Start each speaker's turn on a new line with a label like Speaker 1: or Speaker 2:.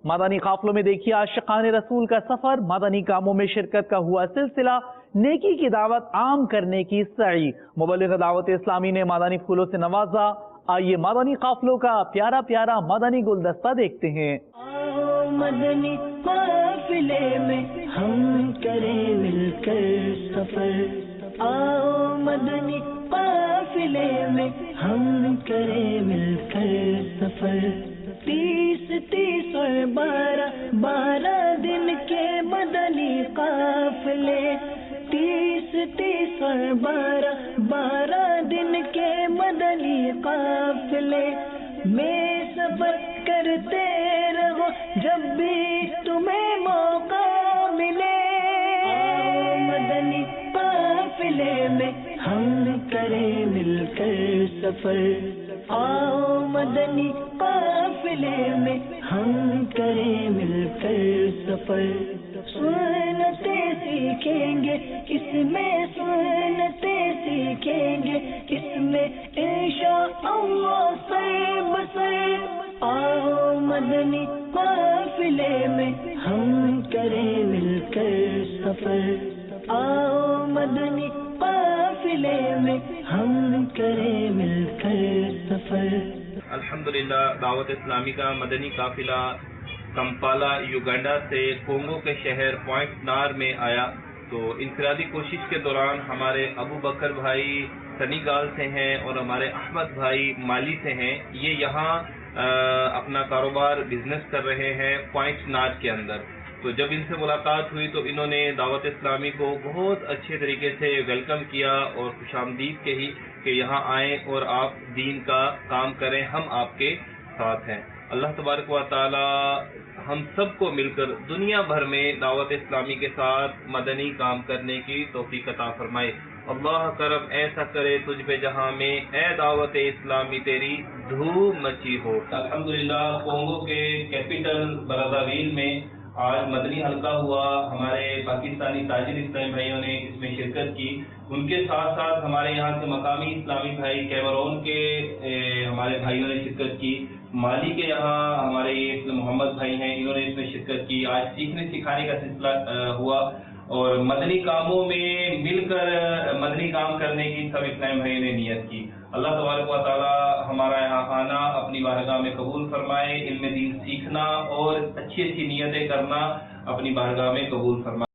Speaker 1: مدنی قافلوں میں دیکھیے عاشقان رسول کا سفر، مدنی کاموں میں شرکت کا ہوا سلسلہ، نیکی کی دعوت عام کرنے کی سعی۔ مبلغ دعوت اسلامی نے مدنی پھولوں سے نوازا۔ آئیے مدنی قافلوں کا پیارا پیارا مدنی گلدستہ دیکھتے ہیں۔
Speaker 2: مدنی قافلے میں ہم کریں مل کر سفر، آؤ مدنی قافلے میں ہم کریں مل کر سفر، 30 اور 12 دن کے مدنی قافلے، 30 اور 12 دن کے مدنی قافلے میں سفر کرتے رہو جب بھی تمہیں موقع ملے، آؤ مدنی قافلے میں ہم کریں مل کر سفر، آؤ مدنی قافلے میں ہم کریں مل کر سفر، سنتیں سیکھیں گے اس میں، سنتیں سیکھیں گے اس میں انشاءاللہ سر بسر، آؤ مدنی قافلے میں ہم کریں مل کر سفر، آؤ مدنی قافلے میں ہم کریں مل کر سفر۔
Speaker 3: الحمدللہ دعوت اسلامی کا مدنی قافلہ کمپالا یوگنڈا سے کونگو کے شہر پوائنٹ نار میں آیا، تو انفرادی کوشش کے دوران ہمارے ابو بکر بھائی سنیگال سے ہیں اور ہمارے احمد بھائی مالی سے ہیں، یہ یہاں اپنا کاروبار بزنس کر رہے ہیں پوائنٹ نار کے اندر۔ تو جب ان سے ملاقات ہوئی تو انہوں نے دعوت اسلامی کو بہت اچھے طریقے سے ویلکم کیا اور خوش آمدید کہی کہ یہاں آئیں اور آپ دین کا کام کریں، ہم آپ کے ساتھ ہیں۔ اللہ تبارک و تعالی ہم سب کو مل کر دنیا بھر میں دعوت اسلامی کے ساتھ مدنی کام کرنے کی توفیق عطا فرمائے۔ اللہ کرم ایسا کرے تجھ پہ جہاں میں، اے دعوت اسلامی تیری دھوم مچی ہو۔ الحمدللہ کونگو کے کیپٹل برازاویل میں آج مدنی حلقہ ہوا، ہمارے پاکستانی تاجر اسلامی بھائیوں نے اس میں شرکت کی، ان کے ساتھ ساتھ ہمارے یہاں سے مقامی اسلامی بھائی کیمرون کے ہمارے بھائیوں نے شرکت کی، مالی کے یہاں ہمارے محمد بھائی ہیں، انہوں نے اس میں شرکت کی۔ آج سیکھنے سکھانے کا سلسلہ ہوا اور مدنی کاموں میں مل کر مدنی کام کرنے کی سب اسلامی بھائی نے نیت کی۔ اللہ تبارک و تعالی ہمارا یہاں آنا اپنی بارگاہ میں قبول فرمائے، علم دین سیکھنا اور اچھی اچھی نیتیں کرنا اپنی بارگاہ میں قبول فرمائے۔